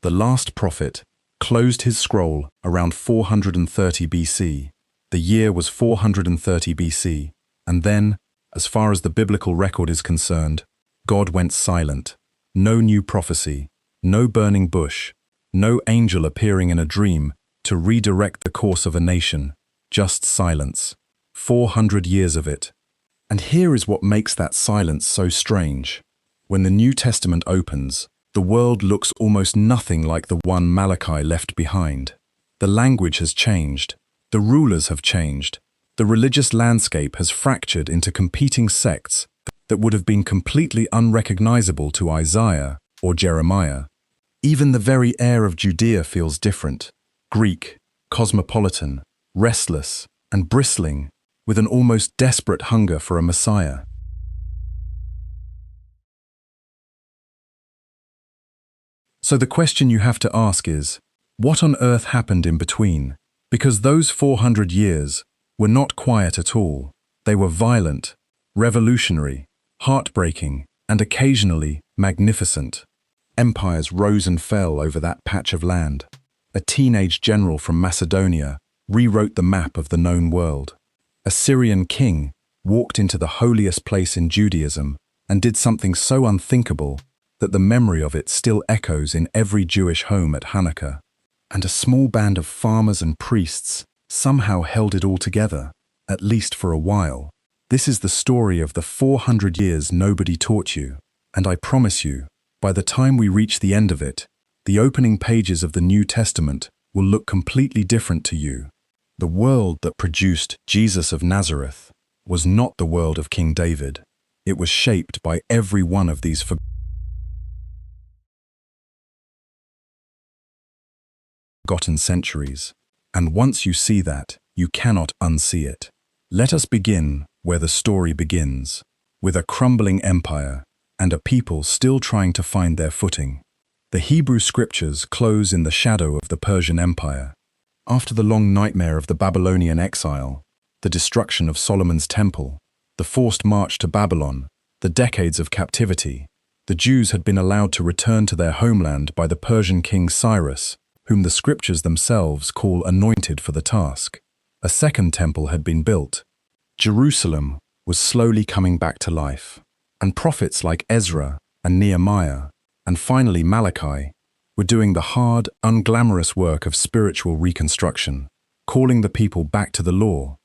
the last prophet, closed his scroll around 430 BC. The year was 430 BC, and then, as far as the biblical record is concerned, God went silent. No new prophecy, no burning bush, no angel appearing in a dream to redirect the course of a nation, just silence. 400 years of it. And here is what makes that silence so strange. When the New Testament opens, the world looks almost nothing like the one Malachi left behind. The language has changed. The rulers have changed. The religious landscape has fractured into competing sects that would have been completely unrecognizable to Isaiah or Jeremiah. Even the very air of Judea feels different. Greek, cosmopolitan, restless, and bristling with an almost desperate hunger for a Messiah. So the question you have to ask is, what on earth happened in between? Because those 400 years were not quiet at all. They were violent, revolutionary, heartbreaking, and occasionally magnificent. Empires rose and fell over that patch of land. A teenage general from Macedonia rewrote the map of the known world. A Syrian king walked into the holiest place in Judaism and did something so unthinkable that the memory of it still echoes in every Jewish home at Hanukkah. And a small band of farmers and priests somehow held it all together, at least for a while. This is the story of the 400 years nobody taught you, and I promise you, by the time we reach the end of it, the opening pages of the New Testament will look completely different to you. The world that produced Jesus of Nazareth was not the world of King David. It was shaped by every one of these forgotten centuries. And once you see that, you cannot unsee it. Let us begin where the story begins, with a crumbling empire and a people still trying to find their footing. The Hebrew scriptures close in the shadow of the Persian Empire. After the long nightmare of the Babylonian exile, the destruction of Solomon's temple, the forced march to Babylon, the decades of captivity, the Jews had been allowed to return to their homeland by the Persian king Cyrus, whom the scriptures themselves call anointed for the task. A second temple had been built. Jerusalem was slowly coming back to life, and prophets like Ezra and Nehemiah, and finally Malachi, were doing the hard, unglamorous work of spiritual reconstruction, calling the people back to the law,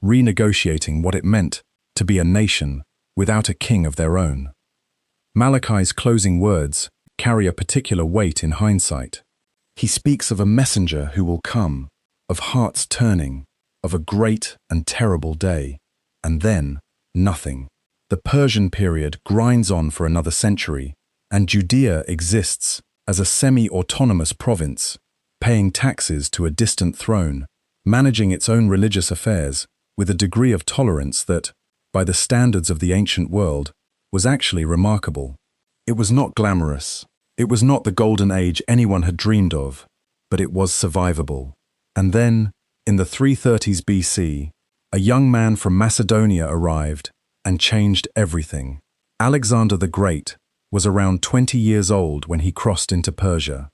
renegotiating what it meant to be a nation without a king of their own. Malachi's closing words carry a particular weight in hindsight. He speaks of a messenger who will come, of hearts turning, of a great and terrible day, and then nothing. The Persian period grinds on for another century, and Judea exists as a semi-autonomous province, paying taxes to a distant throne, managing its own religious affairs with a degree of tolerance that, by the standards of the ancient world, was actually remarkable. It was not glamorous. It was not the golden age anyone had dreamed of, but it was survivable. And then, in the 330s BC, a young man from Macedonia arrived and changed everything. Alexander the Great was around 20 years old when he crossed into Persia.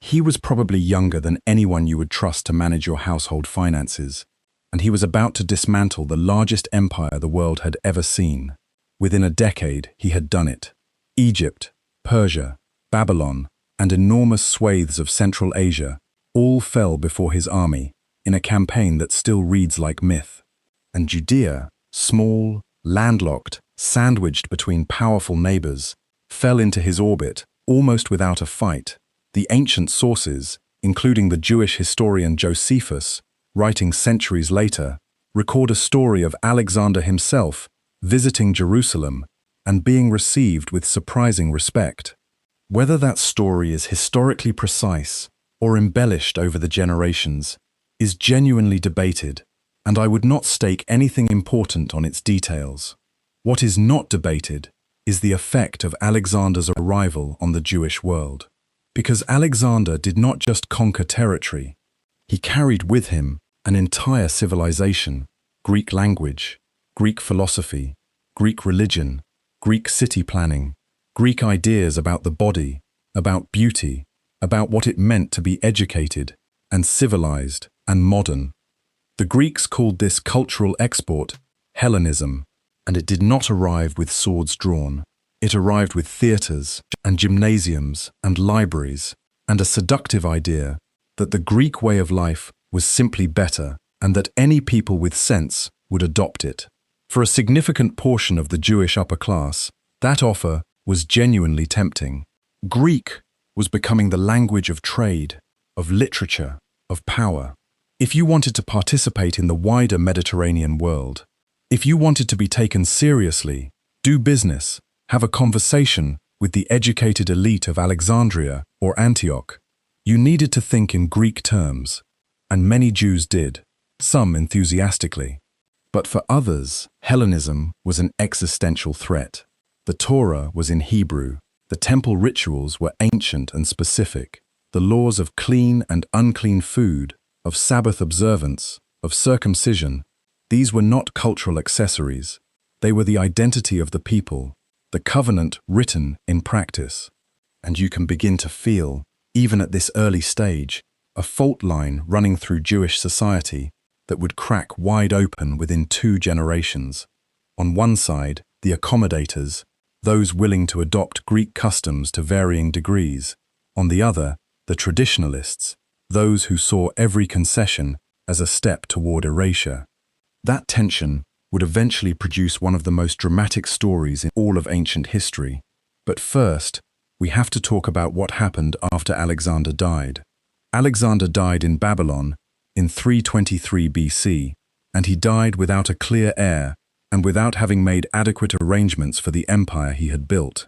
He was probably younger than anyone you would trust to manage your household finances, and he was about to dismantle the largest empire the world had ever seen. Within a decade, he had done it. Egypt, Persia, Babylon, and enormous swathes of Central Asia all fell before his army in a campaign that still reads like myth. And Judea, small, landlocked, sandwiched between powerful neighbors, fell into his orbit almost without a fight. The ancient sources, including the Jewish historian Josephus, writing centuries later, record a story of Alexander himself visiting Jerusalem and being received with surprising respect. Whether that story is historically precise or embellished over the generations is genuinely debated, and I would not stake anything important on its details. What is not debated is the effect of Alexander's arrival on the Jewish world. Because Alexander did not just conquer territory, he carried with him an entire civilization, Greek language, Greek philosophy, Greek religion, Greek city planning, Greek ideas about the body, about beauty, about what it meant to be educated and civilized and modern. The Greeks called this cultural export Hellenism, and it did not arrive with swords drawn. It arrived with theatres and gymnasiums and libraries, and a seductive idea that the Greek way of life was simply better and that any people with sense would adopt it. For a significant portion of the Jewish upper class, that offer was genuinely tempting. Greek was becoming the language of trade, of literature, of power. If you wanted to participate in the wider Mediterranean world, if you wanted to be taken seriously, do business, have a conversation with the educated elite of Alexandria or Antioch, you needed to think in Greek terms, and many Jews did, some enthusiastically. But for others, Hellenism was an existential threat. The Torah was in Hebrew, the temple rituals were ancient and specific, the laws of clean and unclean food, of Sabbath observance, of circumcision, these were not cultural accessories. They were the identity of the people, the covenant written in practice. And you can begin to feel, even at this early stage, a fault line running through Jewish society that would crack wide open within 2 generations. On one side, the accommodators, those willing to adopt Greek customs to varying degrees. On the other, the traditionalists, those who saw every concession as a step toward erasure. That tension would eventually produce one of the most dramatic stories in all of ancient history. But first, we have to talk about what happened after Alexander died. Alexander died in Babylon in 323 BC, and he died without a clear heir and without having made adequate arrangements for the empire he had built.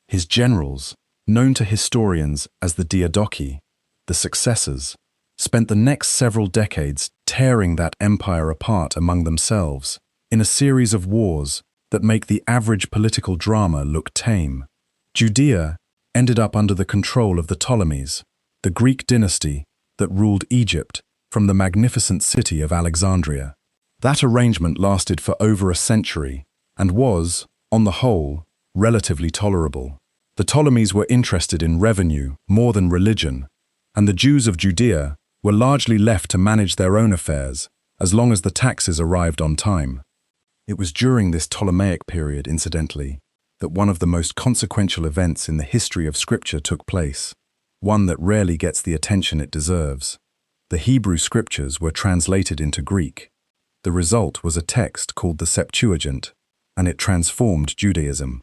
His generals, known to historians as the Diadochi, the successors, spent the next several decades tearing that empire apart among themselves in a series of wars that make the average political drama look tame. Judea ended up under the control of the Ptolemies, the Greek dynasty that ruled Egypt from the magnificent city of Alexandria. That arrangement lasted for over a century and was, on the whole, relatively tolerable. The Ptolemies were interested in revenue more than religion, and the Jews of Judea were largely left to manage their own affairs as long as the taxes arrived on time. It was during this Ptolemaic period, incidentally, that one of the most consequential events in the history of Scripture took place, one that rarely gets the attention it deserves. The Hebrew Scriptures were translated into Greek. The result was a text called the Septuagint, and it transformed Judaism.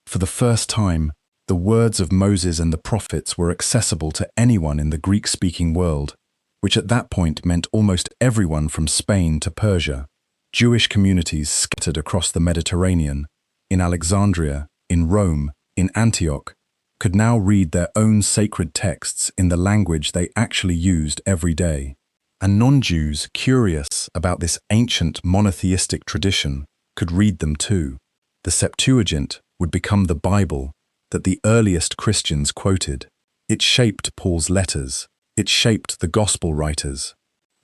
For the first time, the words of Moses and the prophets were accessible to anyone in the Greek-speaking world, which at that point meant almost everyone from Spain to Persia. Jewish communities scattered across the Mediterranean, in Alexandria, in Rome, in Antioch, could now read their own sacred texts in the language they actually used every day. And non-Jews curious about this ancient monotheistic tradition could read them too. The Septuagint would become the Bible that the earliest Christians quoted. It shaped Paul's letters. It shaped the gospel writers.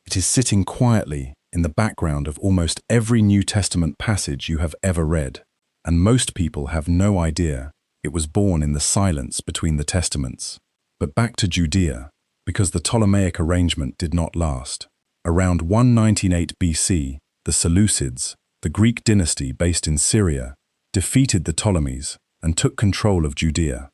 It is sitting quietly in the background of almost every New Testament passage you have ever read, and most people have no idea it was born in the silence between the testaments. But back to Judea, because the Ptolemaic arrangement did not last. Around 198 BC, the Seleucids, the Greek dynasty based in Syria, defeated the Ptolemies and took control of Judea.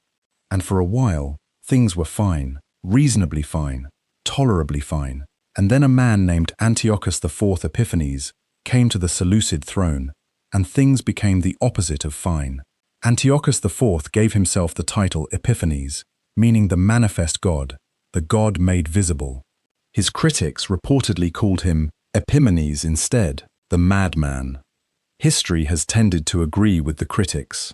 And for a while, things were fine, reasonably fine, tolerably fine. And then a man named Antiochus IV Epiphanes came to the Seleucid throne, and things became the opposite of fine. Antiochus IV gave himself the title Epiphanes, meaning the manifest God, the God made visible. His critics reportedly called him Epimanes instead, the madman. History has tended to agree with the critics.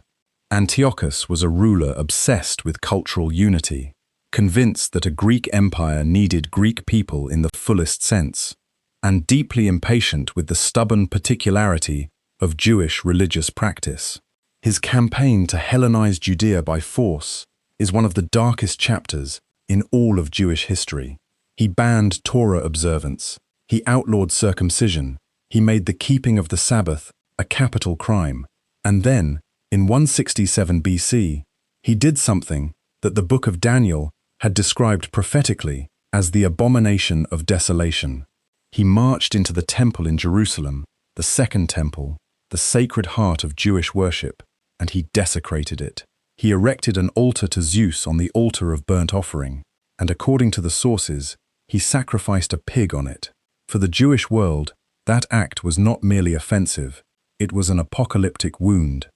Antiochus was a ruler obsessed with cultural unity, convinced that a Greek empire needed Greek people in the fullest sense, and deeply impatient with the stubborn particularity of Jewish religious practice. His campaign to Hellenize Judea by force is one of the darkest chapters in all of Jewish history. He banned Torah observance, he outlawed circumcision, he made the keeping of the Sabbath a capital crime, and then, in 167 BC, he did something that the book of Daniel had described prophetically as the abomination of desolation. He marched into the temple in Jerusalem, the Second Temple, the sacred heart of Jewish worship, and he desecrated it. He erected an altar to Zeus on the altar of burnt offering, and according to the sources, he sacrificed a pig on it. For the Jewish world, that act was not merely offensive, it was an apocalyptic wound.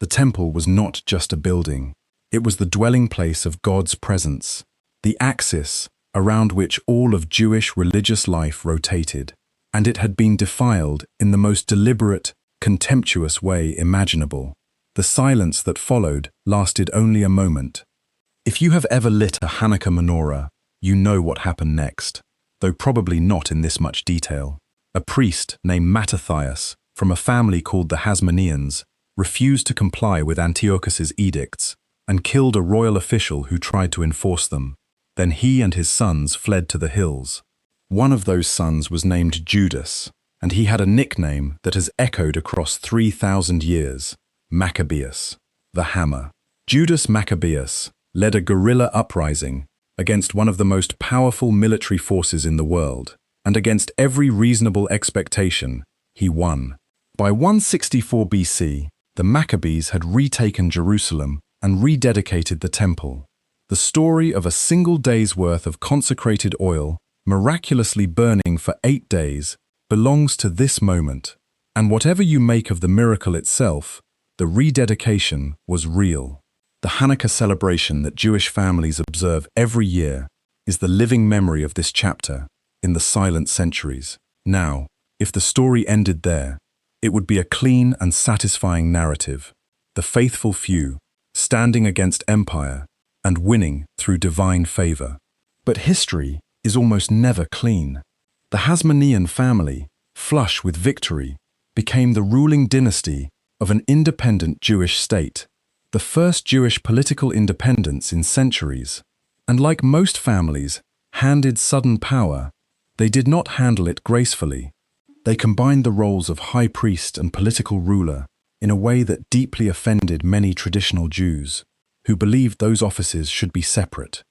The temple was not just a building, it was the dwelling place of God's presence, the axis around which all of Jewish religious life rotated, and it had been defiled in the most deliberate, contemptuous way imaginable. The silence that followed lasted only a moment. If you have ever lit a Hanukkah menorah, you know what happened next, though probably not in this much detail. A priest named Mattathias, from a family called the Hasmoneans, refused to comply with Antiochus's edicts and killed a royal official who tried to enforce them. Then he and his sons fled to the hills. One of those sons was named Judas, and he had a nickname that has echoed across 3,000 years. Maccabeus, the Hammer. Judas Maccabeus led a guerrilla uprising against one of the most powerful military forces in the world, and against every reasonable expectation, he won. By 164 BC, the Maccabees had retaken Jerusalem and rededicated the temple. The story of a single day's worth of consecrated oil, miraculously burning for 8 days, belongs to this moment. And whatever you make of the miracle itself, the rededication was real. The Hanukkah celebration that Jewish families observe every year is the living memory of this chapter in the silent centuries. Now, if the story ended there, it would be a clean and satisfying narrative. The faithful few, standing against empire and winning through divine favor. But history is almost never clean. The Hasmonean family, flush with victory, became the ruling dynasty of an independent Jewish state, the first Jewish political independence in centuries. And like most families handed sudden power, they did not handle it gracefully. They combined the roles of high priest and political ruler in a way that deeply offended many traditional Jews, who believed those offices should be separate.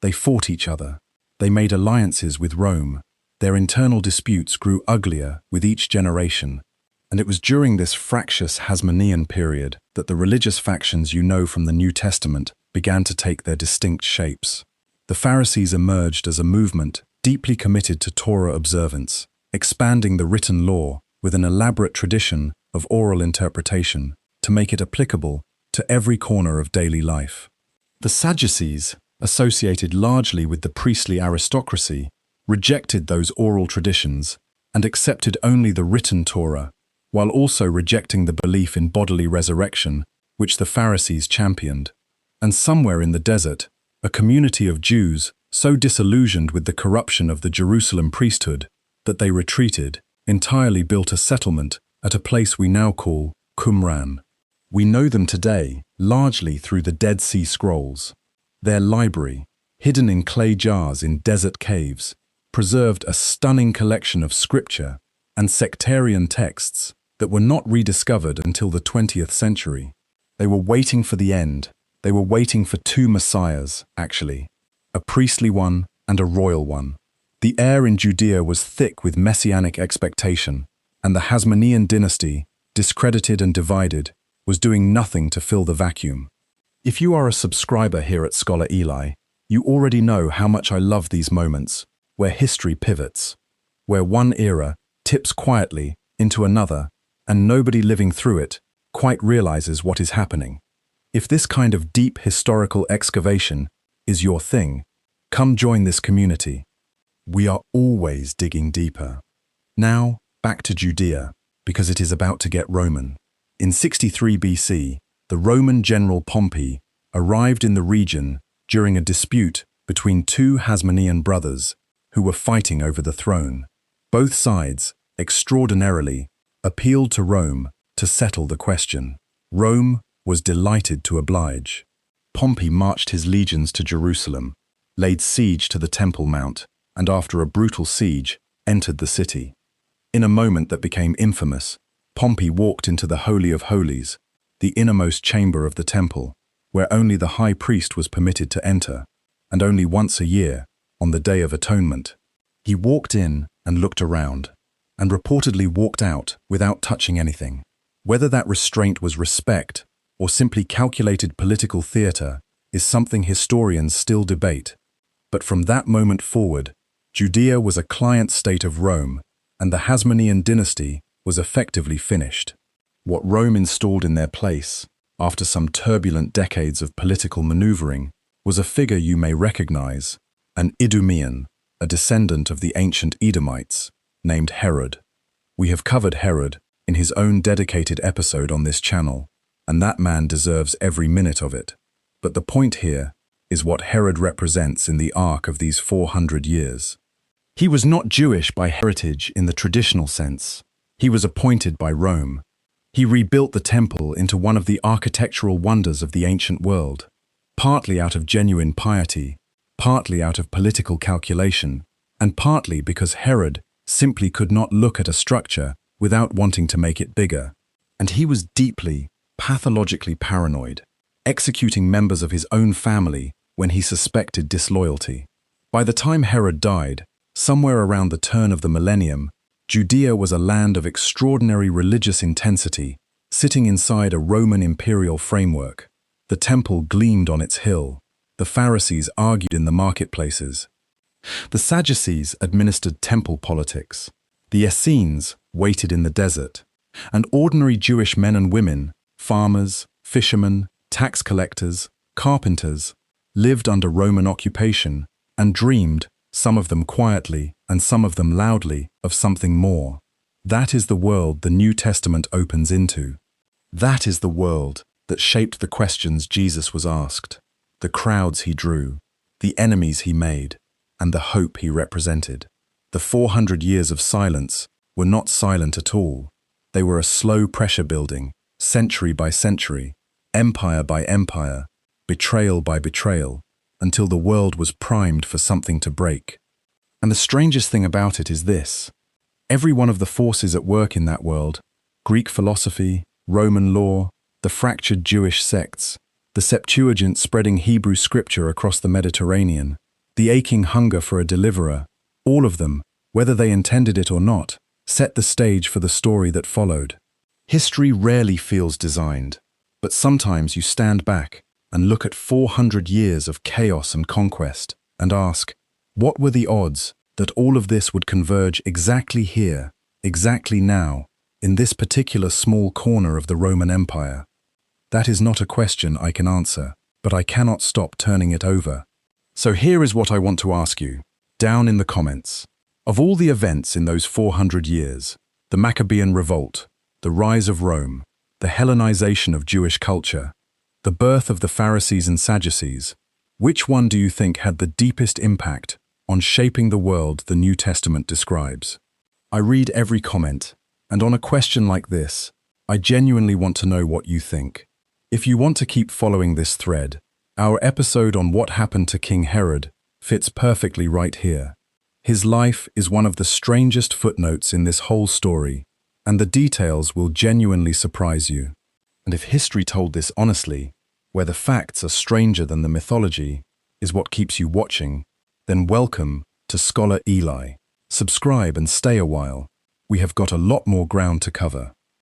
They fought each other. They made alliances with Rome. Their internal disputes grew uglier with each generation. And it was during this fractious Hasmonean period that the religious factions you know from the New Testament began to take their distinct shapes. The Pharisees emerged as a movement deeply committed to Torah observance, expanding the written law with an elaborate tradition of oral interpretation to make it applicable to every corner of daily life. The Sadducees, associated largely with the priestly aristocracy, rejected those oral traditions and accepted only the written Torah, while also rejecting the belief in bodily resurrection, which the Pharisees championed. And somewhere in the desert, a community of Jews so disillusioned with the corruption of the Jerusalem priesthood that they retreated, entirely built a settlement at a place we now call Qumran. We know them today largely through the Dead Sea Scrolls. Their library, hidden in clay jars in desert caves, preserved a stunning collection of scripture and sectarian texts that were not rediscovered until the 20th century. They were waiting for the end. They were waiting for two messiahs, actually, a priestly one and a royal one. The air in Judea was thick with messianic expectation, and the Hasmonean dynasty, discredited and divided, was doing nothing to fill the vacuum. If you are a subscriber here at Scholar Eli, you already know how much I love these moments, where history pivots, where one era tips quietly into another, and nobody living through it quite realizes what is happening. If this kind of deep historical excavation is your thing, come join this community. We are always digging deeper. Now, back to Judea, because it is about to get Roman. In 63 BC, the Roman general Pompey arrived in the region during a dispute between two Hasmonean brothers who were fighting over the throne. Both sides, extraordinarily, appealed to Rome to settle the question. Rome was delighted to oblige. Pompey marched his legions to Jerusalem, laid siege to the Temple Mount, and after a brutal siege, entered the city. In a moment that became infamous, Pompey walked into the Holy of Holies, the innermost chamber of the temple, where only the high priest was permitted to enter. and only once a year, on the Day of Atonement. He walked in and looked around, and reportedly walked out without touching anything. Whether that restraint was respect or simply calculated political theatre is something historians still debate. But from that moment forward, Judea was a client state of Rome, and the Hasmonean dynasty was effectively finished. What Rome installed in their place, after some turbulent decades of political maneuvering, was a figure you may recognize, an Idumean, a descendant of the ancient Edomites, named Herod. We have covered Herod in his own dedicated episode on this channel, and that man deserves every minute of it. But the point here is what Herod represents in the arc of these 400 years. He was not Jewish by heritage in the traditional sense. He was appointed by Rome. He rebuilt the temple into one of the architectural wonders of the ancient world, partly out of genuine piety, partly out of political calculation, and partly because Herod simply could not look at a structure without wanting to make it bigger. And he was deeply, pathologically paranoid, executing members of his own family when he suspected disloyalty. By the time Herod died, somewhere around the turn of the millennium, Judea was a land of extraordinary religious intensity, sitting inside a Roman imperial framework. The temple gleamed on its hill. The Pharisees argued in the marketplaces. The Sadducees administered temple politics. The Essenes waited in the desert. And ordinary Jewish men and women, farmers, fishermen, tax collectors, carpenters, lived under Roman occupation and dreamed, some of them quietly and some of them loudly, of something more. That is the world the New Testament opens into. That is the world that shaped the questions Jesus was asked, the crowds he drew, the enemies he made, and the hope he represented. The 400 years of silence were not silent at all. They were a slow pressure building, century by century, empire by empire, betrayal by betrayal, until the world was primed for something to break. And the strangest thing about it is this. Every one of the forces at work in that world, Greek philosophy, Roman law, the fractured Jewish sects, the Septuagint spreading Hebrew scripture across the Mediterranean, the aching hunger for a deliverer, all of them, whether they intended it or not, set the stage for the story that followed. History rarely feels designed, but sometimes you stand back and look at 400 years of chaos and conquest and ask, what were the odds that all of this would converge exactly here, exactly now, in this particular small corner of the Roman Empire? That is not a question I can answer, but I cannot stop turning it over. So here is what I want to ask you, down in the comments. Of all the events in those 400 years, the Maccabean revolt, the rise of Rome, the Hellenization of Jewish culture, the birth of the Pharisees and Sadducees, which one do you think had the deepest impact on shaping the world the New Testament describes? I read every comment, and on a question like this, I genuinely want to know what you think. If you want to keep following this thread, our episode on what happened to King Herod fits perfectly right here. His life is one of the strangest footnotes in this whole story, and the details will genuinely surprise you. And if history told this honestly, where the facts are stranger than the mythology, is what keeps you watching, then welcome to Scholar Eli. Subscribe and stay a while. We have got a lot more ground to cover.